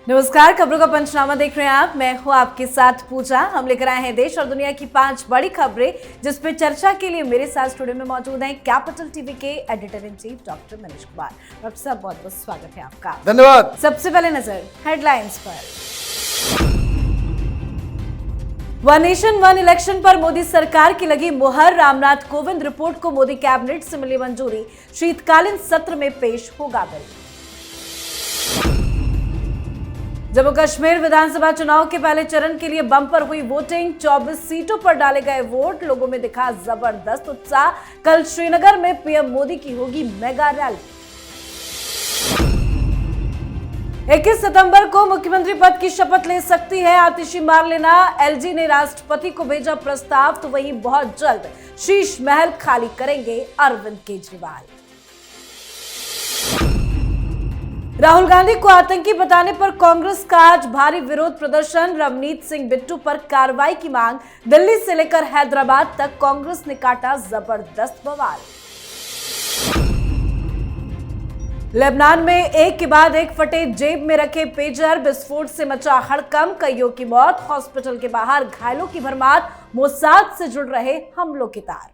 नमस्कार, खबरों का पंचनामा देख रहे हैं आप। मैं हूं आपके साथ पूजा। हम लेकर आए हैं देश और दुनिया की 5 बड़ी खबरें जिस पे चर्चा के लिए मेरे साथ स्टूडियो में मौजूद हैं कैपिटल टीवी के editor in chief doctor Manish Kumar. Doctor साहब, बहुत बहुत स्वागत है आपका। धन्यवाद। सबसे पहले नजर हेडलाइंस पर। वन नेशन वन इलेक्शन पर मोदी सरकार की लगी मुहर। रामनाथ कोविंद रिपोर्ट को मोदी कैबिनेट से मिली मंजूरी। शीतकालीन सत्र में पेश होगा बिल। जम्मू कश्मीर विधानसभा चुनाव के पहले चरण के लिए बम्पर हुई वोटिंग। 24 सीटों पर डाले गए वोट। लोगों में दिखा जबरदस्त उत्साह। कल श्रीनगर में पीएम मोदी की होगी मेगा रैली। 21 सितंबर को मुख्यमंत्री पद की शपथ ले सकती है आतिशी मार्लेना। एलजी ने राष्ट्रपति को भेजा प्रस्ताव, तो वहीं बहुत जल्द शीश महल खाली करेंगे अरविंद केजरीवाल। राहुल गांधी को आतंकी बताने पर कांग्रेस का आज भारी विरोध प्रदर्शन। रवनीत सिंह बिट्टू पर कार्रवाई की मांग। दिल्ली से लेकर हैदराबाद तक कांग्रेस ने काटा जबरदस्त बवाल। लेबनान में एक के बाद एक फटे जेब में रखे पेजर। विस्फोट से मचा हड़कंप। कईयों की मौत। हॉस्पिटल के बाहर घायलों की भरमार। मोसाद से जुड़ रहे हमलों के तार।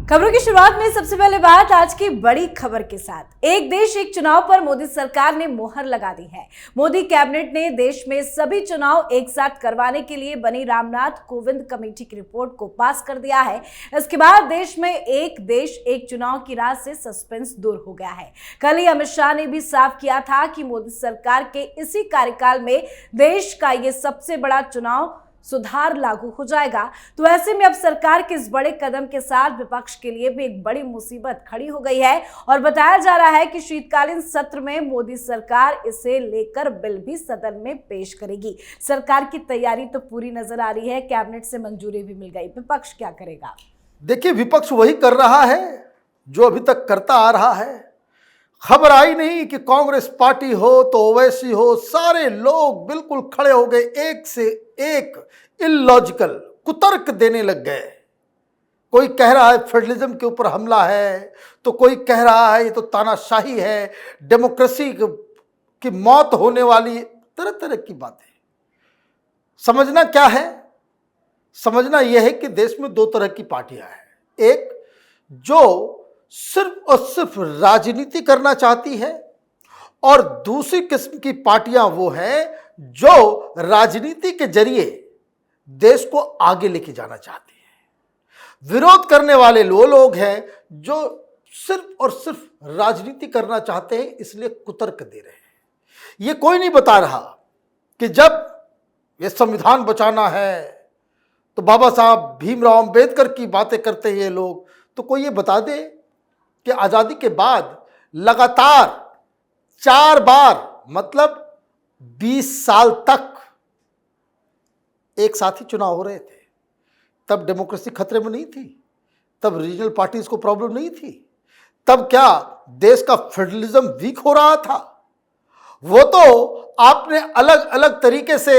खबरों की शुरुआत में सबसे पहले बात आज की बड़ी खबर के साथ। एक देश एक चुनाव पर मोदी सरकार ने मुहर लगा दी है। मोदी कैबिनेट ने देश में सभी चुनाव एक साथ करवाने के लिए बनी रामनाथ कोविंद कमेटी की रिपोर्ट को पास कर दिया है। इसके बाद देश में एक देश एक चुनाव की राह से सस्पेंस दूर हो गया है। कल ही अमित शाह ने भी साफ किया था कि मोदी सरकार के इसी कार्यकाल में देश का ये सबसे बड़ा चुनाव सुधार लागू हो जाएगा। तो ऐसे में अब सरकार के इस बड़े कदम के साथ विपक्ष के लिए भी एक बड़ी मुसीबत खड़ी हो गई है और बताया जा रहा है कि शीतकालीन सत्र में मोदी सरकार इसे लेकर बिल भी सदन में पेश करेगी। सरकार की तैयारी तो पूरी नजर आ रही है। कैबिनेट से मंजूरी भी मिल गई। विपक्ष क्या करेगा? देखिए, विपक्ष वही कर रहा है जो अभी तक करता आ रहा है। खबर आई नहीं कि कांग्रेस पार्टी हो तो ओवैसी हो, सारे लोग बिल्कुल खड़े हो गए, एक से एक इलॉजिकल कुतर्क देने लग गए। कोई कह रहा है फेडरलिज्म के ऊपर हमला है, तो कोई कह रहा है ये तो तानाशाही है, डेमोक्रेसी की मौत होने वाली है। तरह तरह की बातें। समझना क्या है? समझना यह है कि देश में दो तरह की पार्टियां हैं। एक जो सिर्फ और सिर्फ राजनीति करना चाहती है और दूसरी किस्म की पार्टियां वो हैं जो राजनीति के जरिए देश को आगे लेके जाना चाहती हैं। विरोध करने वाले वो लोग हैं जो सिर्फ और सिर्फ राजनीति करना चाहते हैं, इसलिए कुतर्क दे रहे हैं। ये कोई नहीं बता रहा कि जब ये संविधान बचाना है तो बाबा साहब भीमराव अंबेडकर की बातें करते हैं ये लोग, तो कोई ये बता दे कि आज़ादी के बाद लगातार 4 बार मतलब 20 साल तक एक साथ ही चुनाव हो रहे थे। तब डेमोक्रेसी खतरे में नहीं थी, तब रीजनल पार्टीज को प्रॉब्लम नहीं थी, तब क्या देश का फेडरलिज्म वीक हो रहा था? वो तो आपने अलग अलग तरीके से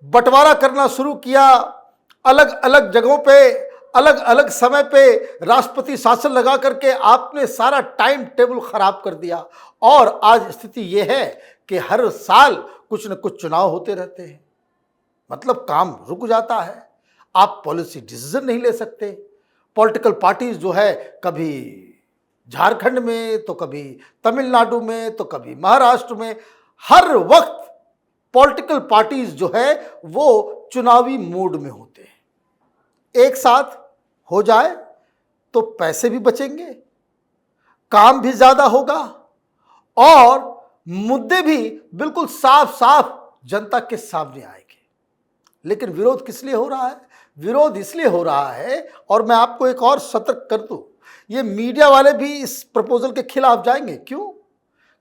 बंटवारा करना शुरू किया, अलग अलग जगहों पे अलग अलग समय पे राष्ट्रपति शासन लगा करके आपने सारा टाइम टेबल खराब कर दिया। और आज स्थिति यह है कि हर साल कुछ न कुछ चुनाव होते रहते हैं, मतलब काम रुक जाता है। आप पॉलिसी डिसीजन नहीं ले सकते। पॉलिटिकल पार्टीज जो है कभी झारखंड में तो कभी तमिलनाडु में तो कभी महाराष्ट्र में, हर वक्त पॉलिटिकल पार्टीज जो है वो चुनावी मूड में होते हैं। एक साथ हो जाए तो पैसे भी बचेंगे, काम भी ज्यादा होगा और मुद्दे भी बिल्कुल साफ साफ जनता के सामने आएंगे। लेकिन विरोध किस लिए हो रहा है? विरोध इसलिए हो रहा है, और मैं आपको एक और सतर्क कर दूं, ये मीडिया वाले भी इस प्रपोजल के खिलाफ जाएंगे। क्यों?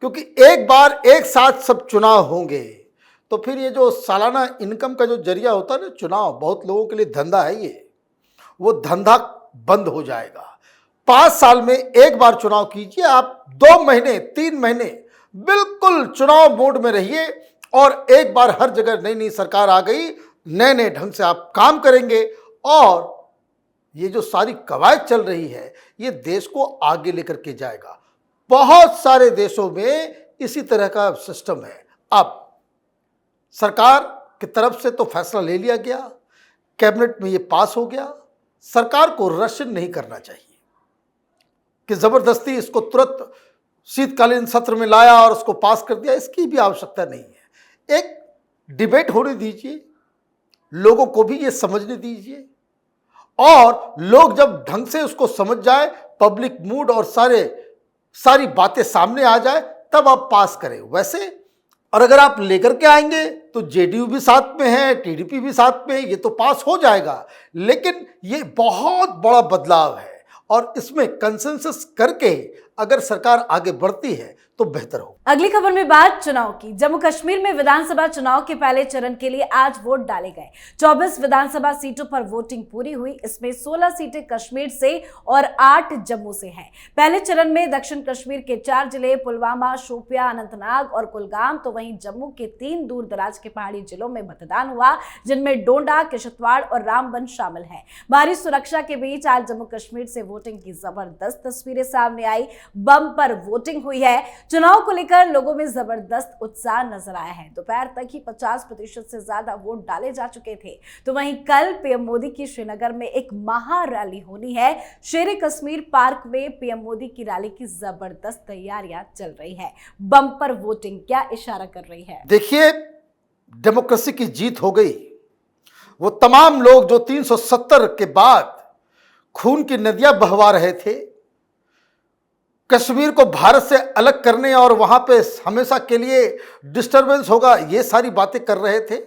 क्योंकि एक बार एक साथ सब चुनाव होंगे तो फिर ये जो सालाना इनकम का जो जरिया होता है ना चुनाव, बहुत लोगों के लिए धंधा है ये, वो धंधा बंद हो जाएगा। 5 साल में एक बार चुनाव कीजिए आप, 2 महीने 3 महीने बिल्कुल चुनाव मोड में रहिए और एक बार हर जगह नई नई सरकार आ गई, नए नए ढंग से आप काम करेंगे और ये जो सारी कवायद चल रही है ये देश को आगे लेकर के जाएगा। बहुत सारे देशों में इसी तरह का सिस्टम है। अब सरकार की तरफ से तो फैसला ले लिया गया, कैबिनेट में ये पास हो गया। सरकार को रशन नहीं करना चाहिए कि जबरदस्ती इसको तुरंत शीतकालीन सत्र में लाया और उसको पास कर दिया, इसकी भी आवश्यकता नहीं है। एक डिबेट होने दीजिए, लोगों को भी ये समझने दीजिए, और लोग जब ढंग से उसको समझ जाए, पब्लिक मूड और सारी बातें सामने आ जाए, तब आप पास करें। वैसे और अगर आप लेकर के आएंगे तो जेडीयू भी साथ में है, टीडीपी भी साथ में है, ये तो पास हो जाएगा। लेकिन ये बहुत बड़ा बदलाव है और इसमें कंसेंसस करके अगर सरकार आगे बढ़ती है तो बेहतर हो। अगली खबर में बात चुनाव की। जम्मू कश्मीर में विधानसभा चुनाव के पहले चरण के लिए आज वोट डाले गए। 24 विधानसभा सीटों पर वोटिंग पूरी हुई। इसमें 16 सीटें कश्मीर से और 8 जम्मू से हैं। पहले चरण में दक्षिण कश्मीर के 4 जिले पुलवामा, शोपियां, अनंतनाग और कुलगाम, तो वहीं जम्मू के 3 दूर दराज के पहाड़ी जिलों में मतदान हुआ, जिनमें डोडा, किश्तवाड़ और रामबन शामिल है। भारी सुरक्षा के बीच आज जम्मू कश्मीर से वोटिंग की जबरदस्त तस्वीरें सामने आई। बम पर वोटिंग हुई है। चुनाव को लेकर लोगों में जबरदस्त उत्साह नजर आया है। दोपहर तक ही 50% से ज्यादा वोट डाले जा चुके थे। तो वहीं कल पीएम मोदी की श्रीनगर में एक महा रैली होनी है। शेर कश्मीर पार्क में पीएम मोदी की रैली की जबरदस्त तैयारियां चल रही है। बम पर वोटिंग क्या इशारा कर रही है? देखिए, डेमोक्रेसी की जीत हो गई। वो तमाम लोग जो 370 के बाद खून की नदियां बहवा रहे थे, कश्मीर को भारत से अलग करने और वहां पे हमेशा के लिए डिस्टरबेंस होगा, ये सारी बातें कर रहे थे।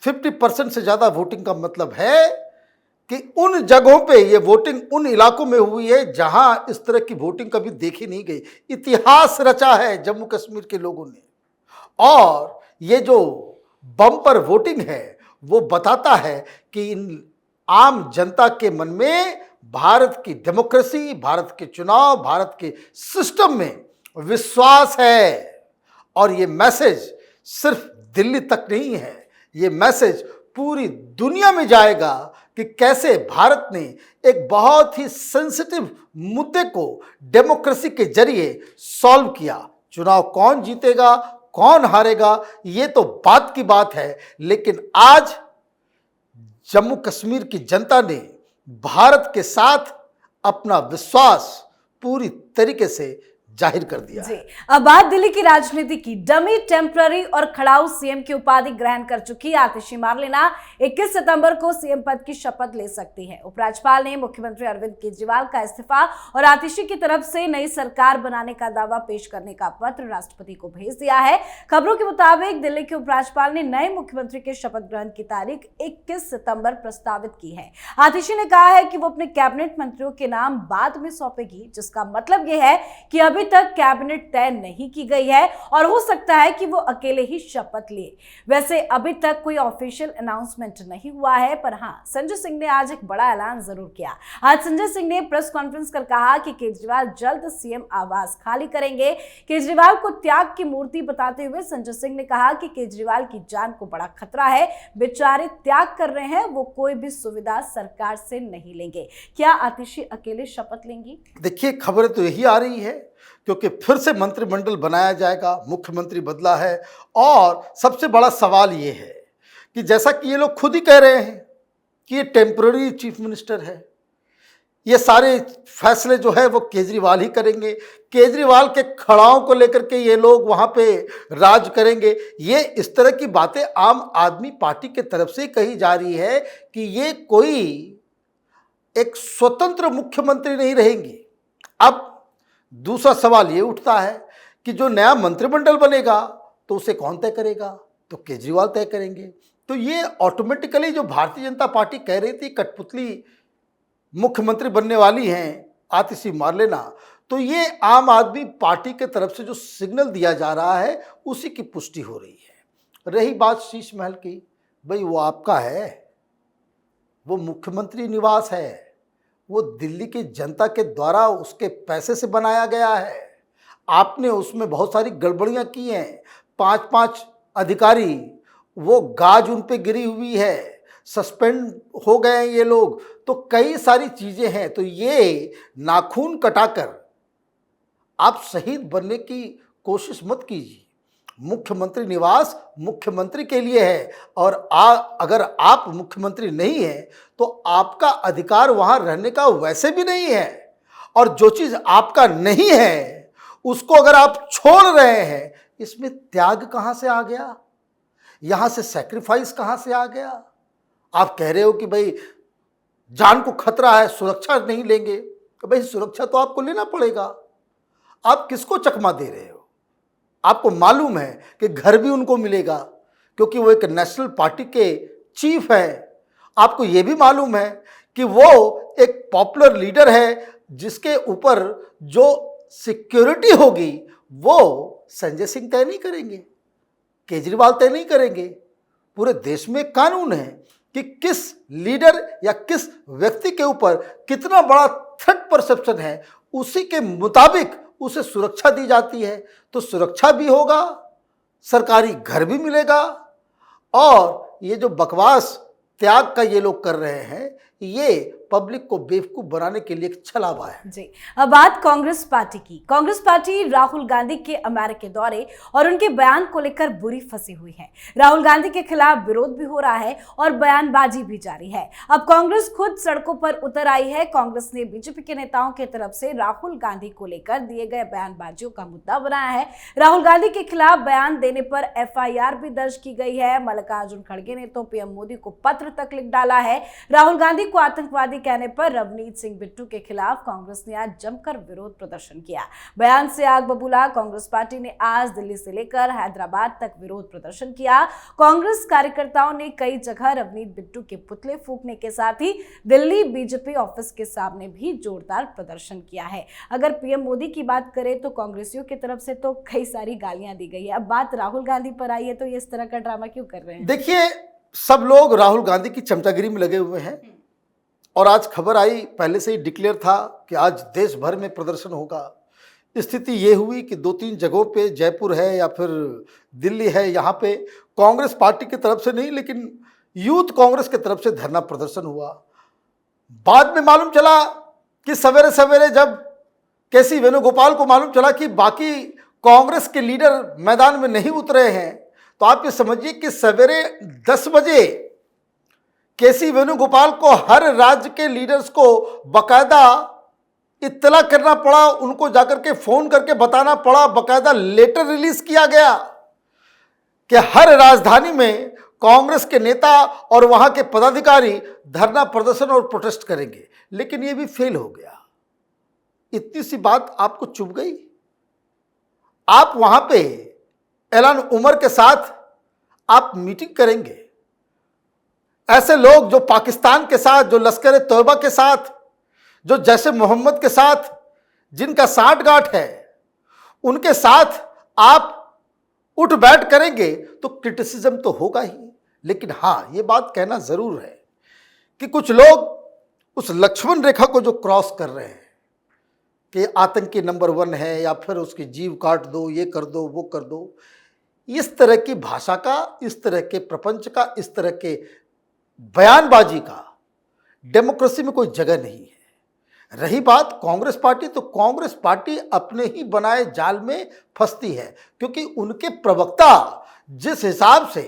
50% से ज्यादा वोटिंग का मतलब है कि उन जगहों पे ये वोटिंग उन इलाकों में हुई है जहां इस तरह की वोटिंग कभी देखी नहीं गई। इतिहास रचा है जम्मू कश्मीर के लोगों ने। और ये जो बम पर वोटिंग है वो बताता है कि इन आम जनता के मन में भारत की डेमोक्रेसी, भारत के चुनाव, भारत के सिस्टम में विश्वास है। और ये मैसेज सिर्फ दिल्ली तक नहीं है, ये मैसेज पूरी दुनिया में जाएगा कि कैसे भारत ने एक बहुत ही सेंसिटिव मुद्दे को डेमोक्रेसी के जरिए सॉल्व किया। चुनाव कौन जीतेगा, कौन हारेगा, ये तो बात की बात है, लेकिन आज जम्मू कश्मीर की जनता ने भारत के साथ अपना विश्वास पूरी तरीके से जाहिर कर दिया जी। अब बात दिल्ली की राजनीति की। डमी, टेम्पररी और खड़ाऊ सीएम की उपाधि ग्रहण कर चुकी आतिशी मार्लेना 21 सितंबर को सीएम पद की शपथ ले सकती है। उपराज्यपाल ने मुख्यमंत्री अरविंद केजरीवाल का इस्तीफा और आतिशी की तरफ से नई सरकार बनाने का दावा पेश करने का पत्र राष्ट्रपति को भेज दिया है। खबरों के मुताबिक दिल्ली के उपराज्यपाल ने नए मुख्यमंत्री के शपथ ग्रहण की तारीख 21 सितंबर प्रस्तावित की है। आतिशी ने कहा है कि वो अपने कैबिनेट मंत्रियों के नाम बाद में सौंपेगी, जिसका मतलब यह है कि अभी तक कैबिनेट तय नहीं की गई है और हो सकता है कि वो अकेले ही शपथ ले। वैसे अभी तक कोई ऑफिशियल अनाउंसमेंट नहीं हुआ है, पर हां, संजय सिंह ने आज एक बड़ा ऐलान जरूर किया। आज संजय सिंह ने प्रेस कॉन्फ्रेंस कर कहा कि केजरीवाल जल्द सीएम आवास खाली करेंगे। केजरीवाल को त्याग की मूर्ति बताते हुए संजय सिंह ने कहा कि केजरीवाल की जान को बड़ा खतरा है, बेचारे त्याग कर रहे हैं, वो कोई भी सुविधा सरकार से नहीं लेंगे। क्या आतिशी अकेले शपथ लेंगी? देखिए, खबरें तो यही आ रही है क्योंकि फिर से मंत्रिमंडल बनाया जाएगा, मुख्यमंत्री बदला है। और सबसे बड़ा सवाल ये है कि जैसा कि ये लोग खुद ही कह रहे हैं कि ये टेम्पररी चीफ मिनिस्टर है, ये सारे फैसले जो है वो केजरीवाल ही करेंगे, केजरीवाल के खड़ाओं को लेकर के ये लोग वहाँ पे राज करेंगे। ये इस तरह की बातें आम आदमी पार्टी के तरफ से कही जा रही है कि ये कोई एक स्वतंत्र मुख्यमंत्री नहीं रहेंगी। अब दूसरा सवाल ये उठता है कि जो नया मंत्रिमंडल बनेगा तो उसे कौन तय करेगा? तो केजरीवाल तय करेंगे। तो ये ऑटोमेटिकली जो भारतीय जनता पार्टी कह रही थी कठपुतली मुख्यमंत्री बनने वाली हैं आतिशी मार्लेना, तो ये आम आदमी पार्टी के तरफ से जो सिग्नल दिया जा रहा है उसी की पुष्टि हो रही है। रही बात शीश महल की, भाई वो आपका है, वो मुख्यमंत्री निवास है, वो दिल्ली की जनता के द्वारा उसके पैसे से बनाया गया है। आपने उसमें बहुत सारी गड़बड़ियां की हैं। 5-5 अधिकारी, वो गाज उन पे गिरी हुई है, सस्पेंड हो गए हैं ये लोग, तो कई सारी चीज़ें हैं। तो ये नाखून कटाकर आप शहीद बनने की कोशिश मत कीजिए। मुख्यमंत्री निवास मुख्यमंत्री के लिए है और अगर आप मुख्यमंत्री नहीं हैं तो आपका अधिकार वहां रहने का वैसे भी नहीं है। और जो चीज आपका नहीं है उसको अगर आप छोड़ रहे हैं, इसमें त्याग कहां से आ गया, यहां से सैक्रिफाइस कहां से आ गया। आप कह रहे हो कि भाई जान को खतरा है, सुरक्षा नहीं लेंगे, तो भाई सुरक्षा तो आपको लेना पड़ेगा। आप किसको चकमा दे रहे हो? आपको मालूम है कि घर भी उनको मिलेगा क्योंकि वो एक नेशनल पार्टी के चीफ है। आपको ये भी मालूम है कि वो एक पॉपुलर लीडर है जिसके ऊपर जो सिक्योरिटी होगी वो संजय सिंह तय नहीं करेंगे, केजरीवाल तय नहीं करेंगे। पूरे देश में कानून है कि किस लीडर या किस व्यक्ति के ऊपर कितना बड़ा थ्रेट परसेप्शन है, उसी के मुताबिक उसे सुरक्षा दी जाती है। तो सुरक्षा भी होगा, सरकारी घर भी मिलेगा, और ये जो बकवास त्याग का ये लोग कर रहे हैं ये पब्लिक को बेवकूफ बनाने के लिए एक छलावा है। जी, अब बात कांग्रेस पार्टी की। कांग्रेस पार्टी राहुल गांधी के अमेरिका दौरे और उनके बयान को लेकर बुरी फंसी हुई है। राहुल गांधी के खिलाफ विरोध भी हो रहा है और बयानबाजी भी जारी है। अब कांग्रेस खुद सड़कों पर उतर आई है। कांग्रेस ने बीजेपी के नेताओं की तरफ से राहुल गांधी को लेकर दिए गए बयानबाजियों का मुद्दा बनाया है। राहुल गांधी के खिलाफ बयान देने पर FIR भी दर्ज की गई है। मल्लिकार्जुन खड़गे ने तो PM मोदी को पत्र तक लिख डाला है। राहुल गांधी को आतंकवादी कहने पर रवनीत सिंह बिट्टू के खिलाफ कांग्रेस ने आज जमकर विरोध प्रदर्शन किया। बयान से आग बबूला। कांग्रेस पार्टी ने आज दिल्ली से लेकर हैदराबाद तक विरोध प्रदर्शन किया। कांग्रेस कार्यकर्ताओं ने कई जगह रवनीत बिट्टू के पुतले फूंकने के साथ ही दिल्ली बीजेपी ऑफिस के सामने भी जोरदार प्रदर्शन किया है। अगर PM मोदी की बात करें तो कांग्रेसियों की तरफ से तो कई सारी गालियां दी गई है। अब बात राहुल गांधी पर आई है तो ये इस तरह का ड्रामा क्यों कर रहे हैं? देखिए, सब लोग राहुल गांधी की चमचागिरी में लगे हुए हैं और आज खबर आई, पहले से ही डिक्लेयर था कि आज देश भर में प्रदर्शन होगा। स्थिति ये हुई कि 2-3 जगहों पे, जयपुर है या फिर दिल्ली है, यहाँ पे कांग्रेस पार्टी की तरफ से नहीं लेकिन यूथ कांग्रेस की तरफ से धरना प्रदर्शन हुआ। बाद में मालूम चला कि सवेरे सवेरे जब KC वेणुगोपाल को मालूम चला कि बाकी कांग्रेस के लीडर मैदान में नहीं उतरे हैं, तो आप ये समझिए कि सवेरे 10 बजे KC वेणुगोपाल को हर राज्य के लीडर्स को बकायदा इत्तला करना पड़ा, उनको जाकर के फोन करके बताना पड़ा, बकायदा लेटर रिलीज किया गया कि हर राजधानी में कांग्रेस के नेता और वहां के पदाधिकारी धरना प्रदर्शन और प्रोटेस्ट करेंगे। लेकिन यह भी फेल हो गया। इतनी सी बात आपको चुभ गई। आप वहां पे ऐलान उमर के साथ आप मीटिंग करेंगे। ऐसे लोग जो पाकिस्तान के साथ, जो लश्कर तौबा के साथ, जो जैसे मोहम्मद के साथ जिनका साठगांठ है, उनके साथ आप उठ बैठ करेंगे तो क्रिटिसिज्म तो होगा ही। लेकिन हाँ, ये बात कहना जरूर है कि कुछ लोग उस लक्ष्मण रेखा को जो क्रॉस कर रहे हैं कि आतंकी नंबर 1 है या फिर उसकी जीव काट दो, ये कर दो, वो कर दो, इस तरह की भाषा का, इस तरह के प्रपंच का, इस तरह के बयानबाजी का डेमोक्रेसी में कोई जगह नहीं है। रही बात कांग्रेस पार्टी, तो कांग्रेस पार्टी अपने ही बनाए जाल में फंसती है क्योंकि उनके प्रवक्ता जिस हिसाब से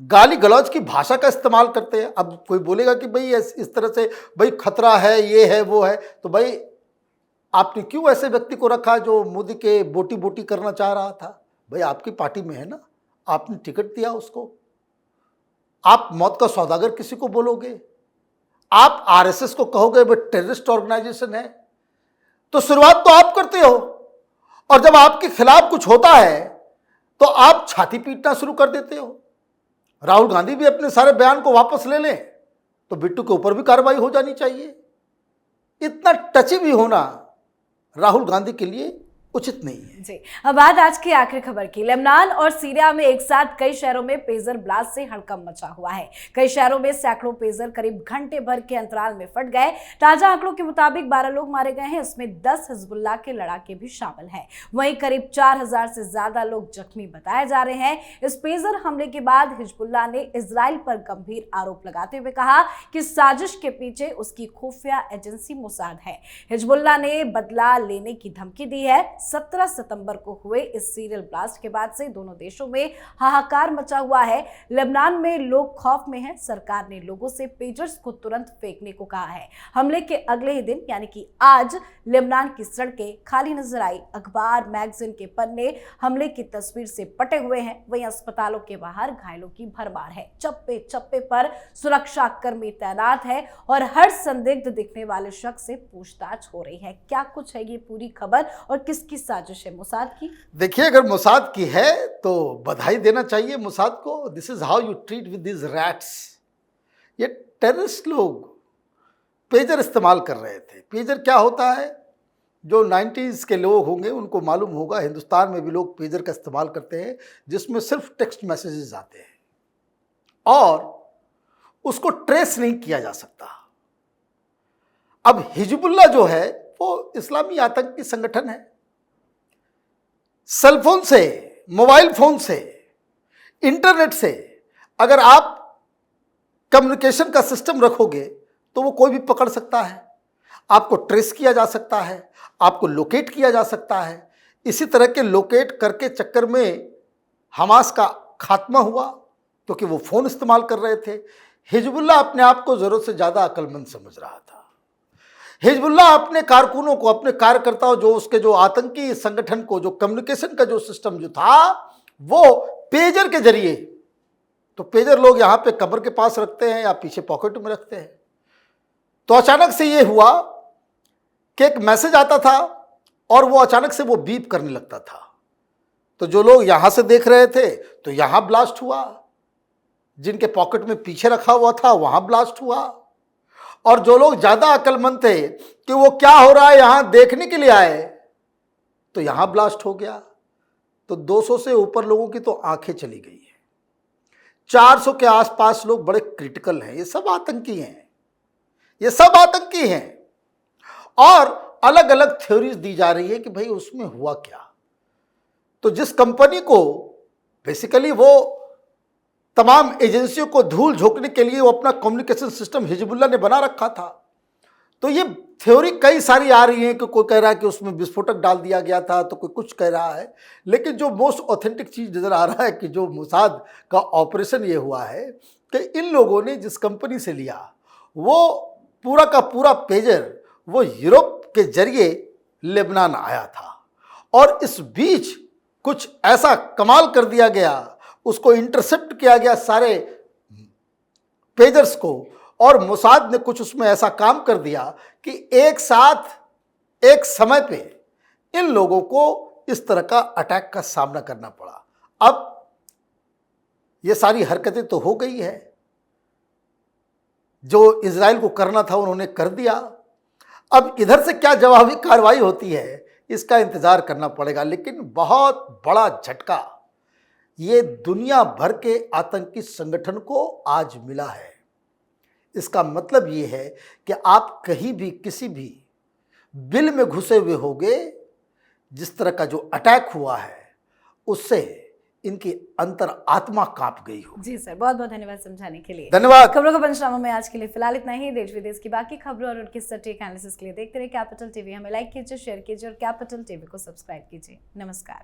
गाली गलौज की भाषा का इस्तेमाल करते हैं। अब कोई बोलेगा कि भाई इस तरह से भाई खतरा है, ये है, वो है, तो भाई आपने क्यों ऐसे व्यक्ति को रखा जो मोदी के बोटी बोटी करना चाह रहा था? भाई आपकी पार्टी में है ना, आपने टिकट दिया उसको। आप मौत का सौदागर किसी को बोलोगे? आप RSS को कहोगे वो टेररिस्ट ऑर्गेनाइजेशन है? तो शुरुआत तो आप करते हो और जब आपके खिलाफ कुछ होता है तो आप छाती पीटना शुरू कर देते हो। राहुल गांधी भी अपने सारे बयान को वापस ले लें तो बिट्टू के ऊपर भी कार्रवाई हो जानी चाहिए। इतना टची भी होना राहुल गांधी के लिए उचित नहीं है। जी, अब बात आज की आखिरी खबर की। लेबनान और सीरिया में एक साथ कई शहरों में पेजर ब्लास्ट से हड़कंप मचा हुआ है। कई शहरों में सैकड़ों पेजर करीब घंटे भर के अंतराल में फट गए। ताजा आंकड़ों के मुताबिक 12 लोग मारे गए हैं, इसमें 10 हिजबुल्लाह के लड़ाके भी शामिल हैं। वहीं करीब 4000 से ज्यादा लोग जख्मी बताए जा रहे हैं। इस पेजर हमले के बाद हिजबुल्लाह ने इजराइल पर गंभीर आरोप लगाते हुए कहा कि साजिश के पीछे उसकी खुफिया एजेंसी मोसाद है। हिजबुल्लाह ने बदला लेने की धमकी दी है। 17 सितंबर को हुए इस सीरियल ब्लास्ट के बाद से दोनों देशों में हाहाकार मचा हुआ है। लेबनान में लोग खौफ में हैं। सरकार ने लोगों से पेजर्स को तुरंत फेंकने को कहा है। हमले के अगले ही दिन यानी कि आज लेबनान की सड़कें खाली नजर आई। अखबार मैगजीन के पन्ने हमले की तस्वीर से पटे हुए हैं। वहीं अस्पतालों के बाहर घायलों की भरमार है। चप्पे चप्पे पर सुरक्षा कर्मी तैनात है और हर संदिग्ध दिखने वाले शख्स से पूछताछ हो रही है। क्या कुछ है ये पूरी खबर और किसकी साजिश है? मोसाद की? देखिए, अगर मोसाद की है तो बधाई देना चाहिए मोसाद को। This is how you treat with this rats. ये टेररिस्ट लोग पेजर इस्तेमाल कर रहे थे। पेजर क्या होता है? जो 90s के लोग होंगे उनको मालूम होगा, हिंदुस्तान में भी लोग पेजर का इस्तेमाल करते हैं जिसमें सिर्फ टेक्स्ट मैसेजेस आते हैं और उसको ट्रेस नहीं किया जा सकता। अब हिजबुल्लाह जो है वो इस्लामी आतंकी संगठन है। सेलफोन से, मोबाइल फोन से, इंटरनेट से अगर आप कम्युनिकेशन का सिस्टम रखोगे तो वो कोई भी पकड़ सकता है। आपको ट्रेस किया जा सकता है, आपको लोकेट किया जा सकता है। इसी तरह के लोकेट करके चक्कर में हमास का खात्मा हुआ क्योंकि वो फ़ोन इस्तेमाल कर रहे थे। हिजबुल्लाह अपने आप को ज़रूरत से ज़्यादा अक्लमंद समझ रहा था। हिजबुल्लाह अपने कारकुनों को, अपने कार्यकर्ताओं, जो उसके जो आतंकी संगठन को, जो कम्युनिकेशन का जो सिस्टम जो था वो पेजर के जरिए, तो पेजर लोग यहाँ पे कमर के पास रखते हैं या पीछे पॉकेट में रखते हैं। तो अचानक से ये हुआ कि एक मैसेज आता था और वो अचानक से वो बीप करने लगता था। तो जो लोग यहाँ से देख रहे थे तो यहाँ ब्लास्ट हुआ, जिनके पॉकेट में पीछे रखा हुआ था वहाँ ब्लास्ट हुआ, और जो लोग ज़्यादा अक्लमंद थे कि वो क्या हो रहा है यहाँ देखने के लिए आए तो यहाँ ब्लास्ट हो गया। तो 200 से ऊपर लोगों की तो आंखें चली गई है। 400 के आसपास लोग बड़े क्रिटिकल हैं। ये सब आतंकी हैं, ये सब आतंकी हैं। और अलग अलग थ्योरीज दी जा रही है कि भाई उसमें हुआ क्या। तो जिस कंपनी को बेसिकली वो तमाम एजेंसियों को धूल झोंकने के लिए वो अपना कम्युनिकेशन सिस्टम हिजबुल्लाह ने बना रखा था, तो ये थ्योरी कई सारी आ रही है कि कोई कह रहा है कि उसमें विस्फोटक डाल दिया गया था, तो कोई कुछ कह रहा है। लेकिन जो मोस्ट ऑथेंटिक चीज़ नज़र आ रहा है कि जो मोसाद का ऑपरेशन ये हुआ है कि इन लोगों ने जिस कंपनी से लिया वो पूरा का पूरा पेजर वो यूरोप के जरिए लेबनान आया था और इस बीच कुछ ऐसा कमाल कर दिया गया, उसको इंटरसेप्ट किया गया सारे पेजर्स को, और मोसाद ने कुछ उसमें ऐसा काम कर दिया कि एक साथ एक समय पे इन लोगों को इस तरह का अटैक का सामना करना पड़ा। अब ये सारी हरकतें तो हो गई है, जो इजराइल को करना था उन्होंने कर दिया। अब इधर से क्या जवाबी कार्रवाई होती है इसका इंतजार करना पड़ेगा। लेकिन बहुत बड़ा झटका ये दुनिया भर के आतंकी संगठन को आज मिला है। इसका मतलब ये है कि आप कहीं भी किसी भी बिल में घुसे हुए होंगे, जिस तरह का जो अटैक हुआ है उससे इनकी अंतर आत्मा कांप गई हो। जी सर, बहुत बहुत धन्यवाद समझाने के लिए। धन्यवाद। खबरों का पंचनामा में आज के लिए फिलहाल इतना ही। देश विदेश की बाकी खबरों और उनकी सटीक एनालिसिस के लिए देखते रहिए कैपिटल टीवी। हमें लाइक कीजिए, शेयर कीजिए और कैपिटल टीवी को सब्सक्राइब कीजिए। नमस्कार।